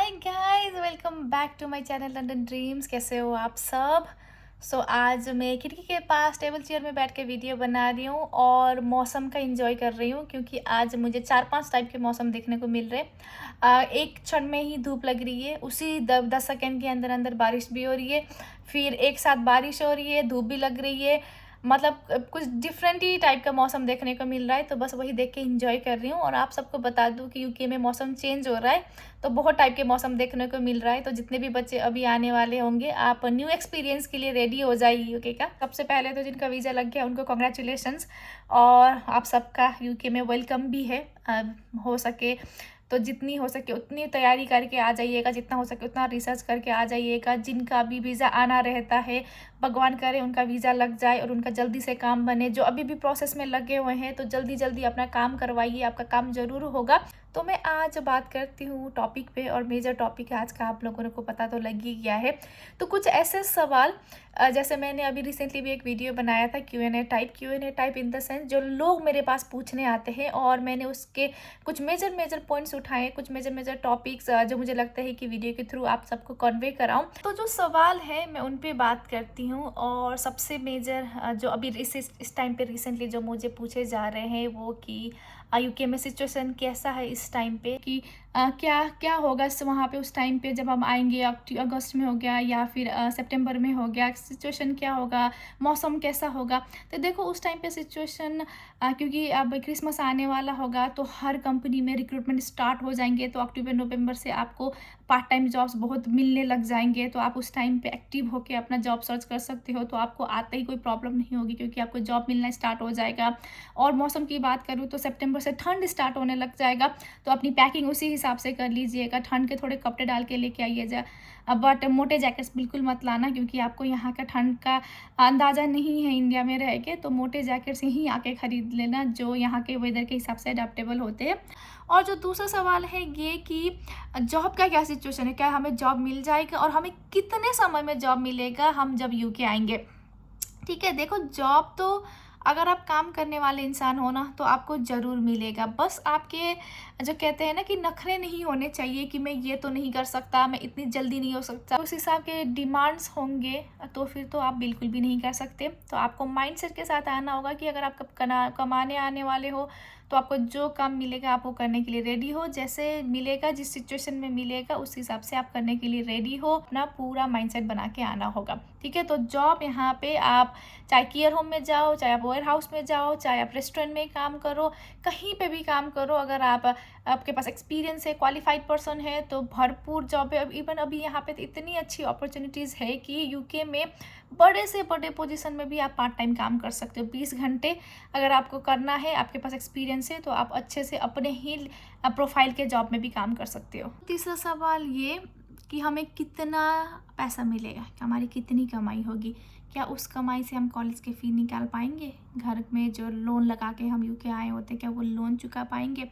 Hi guys, welcome back to my channel London dreams. कैसे हो आप सब? आज मैं खिड़की के पास टेबल चेयर में बैठ के वीडियो बना रही हूँ और मौसम का एंजॉय कर रही हूँ, क्योंकि आज मुझे 4-5 टाइप के मौसम देखने को मिल रहे हैं। एक क्षण में ही धूप लग रही है, उसी 10 सेकेंड के अंदर अंदर बारिश भी हो रही है, फिर एक साथ बारिश हो रही है, धूप भी लग रही है। मतलब कुछ डिफरेंट ही टाइप का मौसम देखने को मिल रहा है, तो बस वही देख के एंजॉय कर रही हूँ। और आप सबको बता दूँ कि यूके में मौसम चेंज हो रहा है, तो बहुत टाइप के मौसम देखने को मिल रहा है। तो जितने भी बच्चे अभी आने वाले होंगे, आप न्यू एक्सपीरियंस के लिए रेडी हो जाइए यूके का। सबसे पहले तो जिनका वीज़ा लग गया उनको कॉन्ग्रेचुलेशंस, और आप सबका यूके में वेलकम भी है। हो सके तो जितनी हो सके उतनी तैयारी करके आ जाइएगा, जितना हो सके उतना रिसर्च करके आ जाइएगा। जिनका अभी वीज़ा आना रहता है, भगवान करे उनका वीज़ा लग जाए और उनका जल्दी से काम बने। जो अभी भी प्रोसेस में लगे हुए हैं, तो जल्दी जल्दी अपना काम करवाइए, आपका काम ज़रूर होगा। तो मैं आज बात करती हूँ टॉपिक पे, और मेजर टॉपिक है आज का, आप लोगों को पता तो लग ही गया है। तो कुछ ऐसे सवाल, जैसे मैंने अभी रिसेंटली भी एक वीडियो बनाया था Q N A type in the sense, जो लोग मेरे पास पूछने आते हैं, और मैंने उसके कुछ मेजर पॉइंट्स उठाए, कुछ मेजर टॉपिक्स जो मुझे लगता है कि वीडियो के थ्रू आप सबको कन्वे कराऊं। तो जो सवाल है मैं उन पे बात करती हूँ। और सबसे मेजर जो अभी इस टाइम पे रिसेंटली जो मुझे पूछे जा रहे हैं, वो कि यूके में सिचुएशन कैसा है इस टाइम पे, कि क्या क्या होगा वहाँ पे उस टाइम पे जब हम आएंगे। अगस्त में हो गया या फिर सितंबर में हो गया, सिचुएशन क्या होगा, मौसम कैसा होगा। तो देखो उस टाइम पे सिचुएशन, क्योंकि अब क्रिसमस आने वाला होगा, तो हर कंपनी में रिक्रूटमेंट स्टार्ट हो जाएंगे। तो अक्टूबर नवंबर से आपको पार्ट टाइम जॉब्स बहुत मिलने लग जाएंगे, तो आप उस टाइम पे एक्टिव होकर अपना जॉब सर्च कर सकते हो। तो आपको आते ही कोई प्रॉब्लम नहीं होगी, क्योंकि आपको जॉब मिलना स्टार्ट हो जाएगा। और मौसम की बात करूँ तो सितंबर से ठंड स्टार्ट होने लग जाएगा, तो अपनी पैकिंग उसी हिसाब से कर लीजिएगा। ठंड के थोड़े कपड़े डाल के लेके आइएगा, बट मोटे जैकेट्स बिल्कुल मत लाना, क्योंकि आपको यहाँ का ठंड का अंदाज़ा नहीं है इंडिया में रह के। तो मोटे जैकेट्स यहीं आके ख़रीद लेना, जो यहाँ के वेदर के हिसाब से अडेप्टेबल होते हैं। और जो दूसरा सवाल है ये कि जॉब का क्या सिचुएशन है, क्या हमें जॉब मिल जाएगा, और हमें कितने समय में जॉब मिलेगा हम जब यूके आएंगे। ठीक है, देखो जॉब तो अगर आप काम करने वाले इंसान हो ना, तो आपको ज़रूर मिलेगा। बस आपके जो कहते हैं ना कि नखरे नहीं होने चाहिए, कि मैं ये तो नहीं कर सकता, मैं इतनी जल्दी नहीं हो सकता। उस हिसाब के डिमांड्स होंगे तो फिर तो आप बिल्कुल भी नहीं कर सकते। तो आपको माइंडसेट के साथ आना होगा कि अगर आप कमाने आने वाले हो, तो आपको जो काम मिलेगा आप वो करने के लिए रेडी हो। जैसे मिलेगा, जिस सिचुएशन में मिलेगा, उस हिसाब से आप करने के लिए रेडी हो। अपना पूरा माइंडसेट बना के आना होगा। ठीक है, तो जॉब यहाँ पे आप चाहे केयर होम में जाओ, चाहे आप वेयर हाउस में जाओ, चाहे आप रेस्टोरेंट में काम करो, कहीं पे भी काम करो, अगर आपके पास एक्सपीरियंस है, क्वालिफाइड पर्सन है, तो भरपूर जॉब है। इवन अभी यहाँ पे तो इतनी अच्छी अपॉर्चुनिटीज़ है कि यूके में बड़े से बड़े पोजीशन में भी आप पार्ट टाइम काम कर सकते हो। 20 घंटे अगर आपको करना है, आपके पास एक्सपीरियंस है, तो आप अच्छे से अपने ही प्रोफाइल के जॉब में भी काम कर सकते हो। तीसरा सवाल ये कि हमें कितना पैसा मिलेगा, कि हमारी कितनी कमाई होगी, क्या उस कमाई से हम कॉलेज के फ़ी निकाल पाएंगे, घर में जो लोन लगा के हम यूके आए होते हैं क्या वो लोन चुका पाएंगे।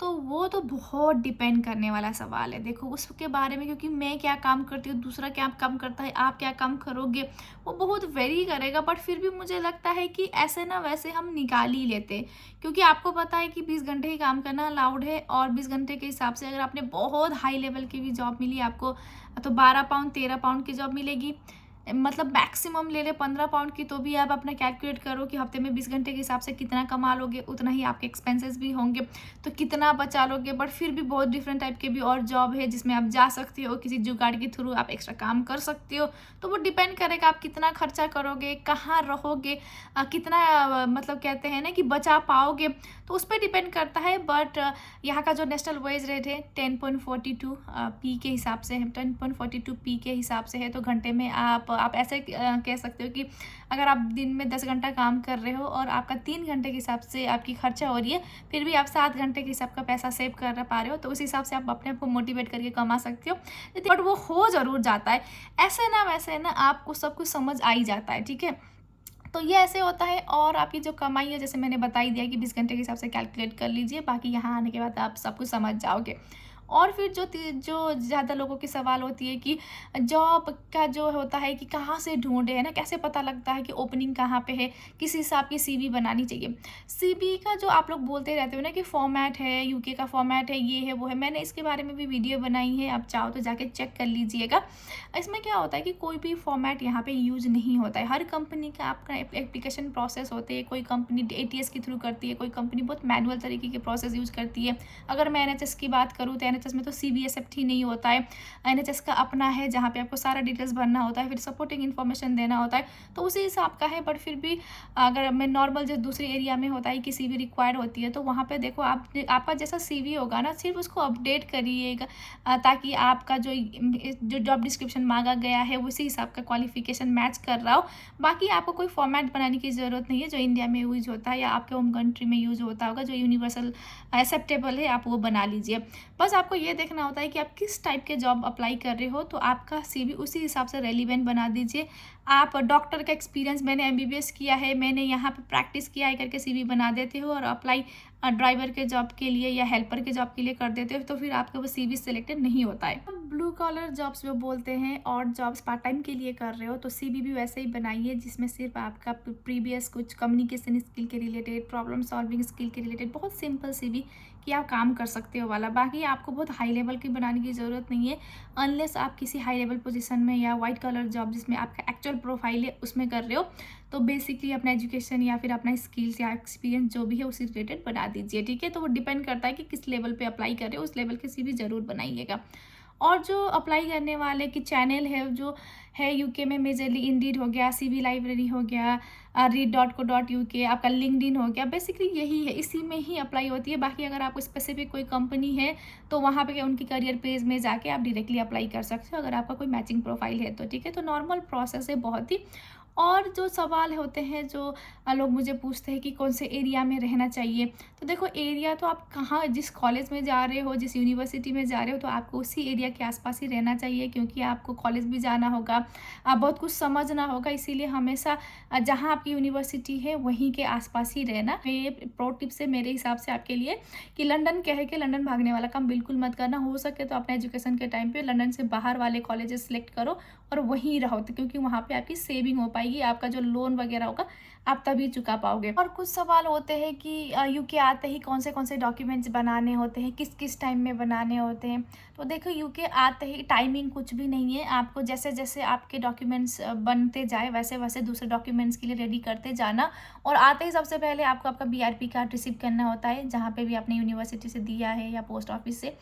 तो वो तो बहुत डिपेंड करने वाला सवाल है। देखो उसके बारे में, क्योंकि मैं क्या काम करती हूँ, दूसरा क्या काम करता है, आप क्या काम करोगे, वो बहुत वेरी करेगा। बट फिर भी मुझे लगता है कि ऐसे ना वैसे हम निकाल ही लेते, क्योंकि आपको पता है कि 20 घंटे ही काम करना अलाउड है। और 20 घंटे के हिसाब से अगर आपने बहुत हाई लेवल की भी जॉब मिली आपको, तो 12 पाउंड 13 पाउंड की जॉब मिलेगी, मतलब मैक्सिमम ले ले 15 पाउंड की, तो भी आप अपना कैलकुलेट करो कि हफ्ते में 20 घंटे के हिसाब से कितना कमा लोगे, उतना ही आपके एक्सपेंसेस भी होंगे, तो कितना बचा लोगे। बट फिर भी बहुत डिफरेंट टाइप के भी और जॉब है जिसमें आप जा सकते हो, किसी जुगाड़ के थ्रू आप एक्स्ट्रा काम कर सकते हो। तो वो डिपेंड करेगा आप कितना खर्चा करोगे, कहाँ रहोगे, कितना मतलब कहते हैं ना कि बचा पाओगे, तो उस पर डिपेंड करता है। बट यहाँ का जो नेशनल वेज रेट है 10.42 पी के हिसाब से है, 10.42 पी के हिसाब से है। तो घंटे में आप ऐसे कह सकते हो कि अगर आप दिन में 10 घंटा काम कर रहे हो और आपका 3 घंटे के हिसाब से आपकी खर्चा हो रही है, फिर भी आप 7 घंटे के हिसाब का पैसा सेव कर पा रहे हो, तो उस हिसाब से आप अपने आप को मोटिवेट करके कमा सकते हो। बट वो हो ज़रूर जाता है, ऐसे ना वैसे ना आपको सब कुछ समझ आ ही जाता है। ठीक है, तो ये ऐसे होता है। और आपकी जो कमाई है, जैसे मैंने बता ही दिया कि 20 घंटे के हिसाब से कैलकुलेट कर लीजिए, बाकी यहाँ आने के बाद आप सब कुछ समझ जाओगे। और फिर जो ज़्यादा लोगों की सवाल होती है कि जॉब का जो होता है कि कहाँ से ढूँढे, है ना? कैसे पता लगता है कि ओपनिंग कहाँ पे है? किस हिसाब की सीवी बनानी चाहिए। सीवी का जो आप लोग बोलते रहते हो ना कि फॉर्मेट है, यूके का फॉर्मेट है, ये है, वो है, मैंने इसके बारे में भी वीडियो बनाई है, आप चाहो तो जाके चेक कर लीजिएगा। इसमें क्या होता है कि कोई भी फॉर्मेट यहाँ पे यूज़ नहीं होता है। हर कंपनी का आपका एप्लीकेशन प्रोसेस होते हैं, कोई कंपनी एटीएस के थ्रू करती है, कोई कंपनी बहुत मैनुअल तरीके के प्रोसेस यूज़ करती है। अगर मैं एनएचएस की बात करूँ तो एनएचएस में तो सीबीएसएफटी नहीं होता है, एनएचएस का अपना है जहाँ पे आपको सारा डिटेल्स भरना होता है, फिर सपोर्टिंग इन्फॉर्मेशन देना होता है, तो उसी हिसाब का है। बट फिर भी अगर मैं नॉर्मल जो दूसरे एरिया में होता है कि सीवी रिक्वायर्ड होती है, तो वहाँ पे देखो आपका जैसा सीवी होगा ना, सिर्फ उसको अपडेट करिएगा ताकि आपका जो जॉब डिस्क्रिप्शन मांगा गया है उसी हिसाब का क्वालिफिकेशन मैच कर रहा हो। बाकी आपको कोई फॉर्मेट बनाने की ज़रूरत नहीं है। जो इंडिया में यूज़ होता है या आपके होम कंट्री में यूज़ होता होगा, जो यूनिवर्सल एक्सेप्टेबल है, आप वो बना लीजिए। बस आपको ये देखना होता है कि आप किस टाइप के जॉब अप्लाई कर रहे हो, तो आपका सीवी उसी हिसाब से रेलिवेंट बना दीजिए। आप डॉक्टर का एक्सपीरियंस, मैंने एमबीबीएस किया है, मैंने यहाँ पे प्रैक्टिस किया है करके सीवी बना देते हो और अप्लाई ड्राइवर के जॉब के लिए या हेल्पर के जॉब के लिए कर देते हो, तो फिर आपका वो सीवी सेलेक्टेड नहीं होता है। ब्लू कॉलर जॉब्स जो बोलते हैं और जॉब्स पार्ट टाइम के लिए कर रहे हो, तो सीवी भी वैसे ही बनाइए जिसमें सिर्फ आपका प्रीवियस कुछ कम्युनिकेशन स्किल के रिलेटेड, प्रॉब्लम सॉल्विंग स्किल के रिलेटेड, बहुत सिंपल सीवी कि आप काम कर सकते हो वाला। बाकी आपको बहुत हाई लेवल की बनाने की ज़रूरत नहीं है, अनलेस आप किसी हाई लेवल पोजीशन में या वाइट कलर जॉब जिसमें आपका एक्चुअल प्रोफाइल है उसमें कर रहे हो, तो बेसिकली अपना एजुकेशन या फिर अपना स्किल्स या एक्सपीरियंस जो भी है उसी रिलेटेड बना दीजिए, ठीक है? तो वो डिपेंड करता है कि किस लेवल पे अप्लाई कर रहे हो, उस लेवल के सीवी ज़रूर बनाइएगा। और जो अप्लाई करने वाले की चैनल है जो है यूके में, मेजरली इंडीड हो गया, सीवी लाइब्रेरी हो गया, read.co.uk, आपका लिंक्डइन हो गया, बेसिकली यही है, इसी में ही अप्लाई होती है। बाकी अगर आपको स्पेसिफिक कोई कंपनी है तो वहाँ पे उनकी करियर पेज में जाके आप डायरेक्टली अप्लाई कर सकते हो, अगर आपका कोई मैचिंग प्रोफाइल है तो, ठीक है? तो नॉर्मल प्रोसेस है बहुत ही। और जो सवाल होते हैं जो लोग मुझे पूछते हैं कि कौन से एरिया में रहना चाहिए, तो देखो एरिया तो आप कहाँ, जिस कॉलेज में जा रहे हो, जिस यूनिवर्सिटी में जा रहे हो, तो आपको उसी एरिया के आसपास ही रहना चाहिए, क्योंकि आपको कॉलेज भी जाना होगा, आप बहुत कुछ समझना होगा, इसीलिए हमेशा जहाँ आपकी यूनिवर्सिटी है वहीं के आसपास ही रहना। ये प्रो टिप्स है मेरे हिसाब से आपके लिए कि लंदन कह के लंदन भागने वाला काम बिल्कुल मत करना। हो सके तो अपने एजुकेशन के टाइम पे लंदन से बाहर वाले कॉलेजेस सेलेक्ट करो और वहीं रहो, तो क्योंकि वहाँ पे आपकी सेविंग हो पाएगी, आपका जो लोन वगैरह होगा आप तभी चुका पाओगे। और कुछ सवाल होते हैं कि यूके आते ही कौन से डॉक्यूमेंट्स बनाने होते हैं, किस किस टाइम में बनाने होते हैं। तो देखो यूके आते ही टाइमिंग कुछ भी नहीं है, आपको जैसे जैसे आपके डॉक्यूमेंट्स बनते जाए वैसे वैसे दूसरे डॉक्यूमेंट्स के लिए रेडी करते जाना। और आते ही सबसे पहले आपको आपका बीआरपी कार्ड रिसीव करना होता है, जहाँ पे भी आपने यूनिवर्सिटी से दिया है या पोस्ट ऑफिस से,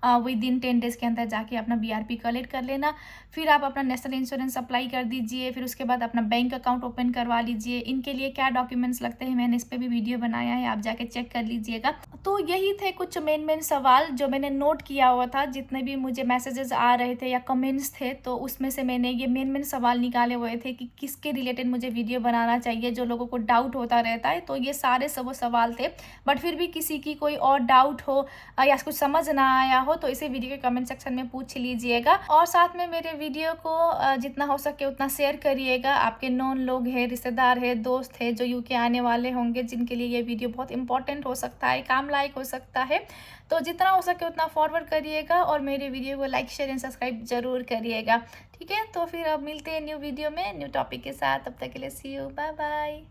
विद इन 10 डेज़ के अंदर जाके अपना बीआरपी कलेक्ट कर लेना। फिर आप अपना नेशनल इंश्योरेंस अप्लाई कर दीजिए, फिर उसके बाद अपना बैंक अकाउंट ओपन करवा लीजिए। इनके लिए क्या डॉक्यूमेंट्स लगते हैं मैंने इस पर भी वीडियो बनाया है, आप जाके चेक कर लीजिएगा। तो यही थे कुछ मेन सवाल जो मैंने नोट किया हुआ था, जितने भी मुझे मैसेजेस आ रहे थे या कमेंट्स थे, तो उसमें से मैंने ये मेन सवाल निकाले हुए थे कि किसके रिलेटेड मुझे वीडियो बनाना चाहिए, जो लोगों को डाउट होता रहता है। तो ये सारे सब वो सवाल थे, बट फिर भी किसी की कोई और डाउट हो या कुछ समझ ना आया हो तो इसे वीडियो के कमेंट सेक्शन में पूछ लीजिएगा। और साथ में मेरे वीडियो को जितना हो सके उतना शेयर करिएगा। आपके नॉन लोग हैं, रिश्तेदार है, दोस्त है जो यूके आने वाले होंगे, जिनके लिए ये वीडियो बहुत इंपॉर्टेंट हो सकता है, काम लायक हो सकता है, तो जितना हो सके उतना फॉरवर्ड करिएगा और मेरे वीडियो को लाइक शेयर एंड सब्सक्राइब जरूर करिएगा, ठीक है? तो फिर अब मिलते हैं न्यू वीडियो में न्यू टॉपिक के साथ, तब तक के लिए सी यू, बाय बाय।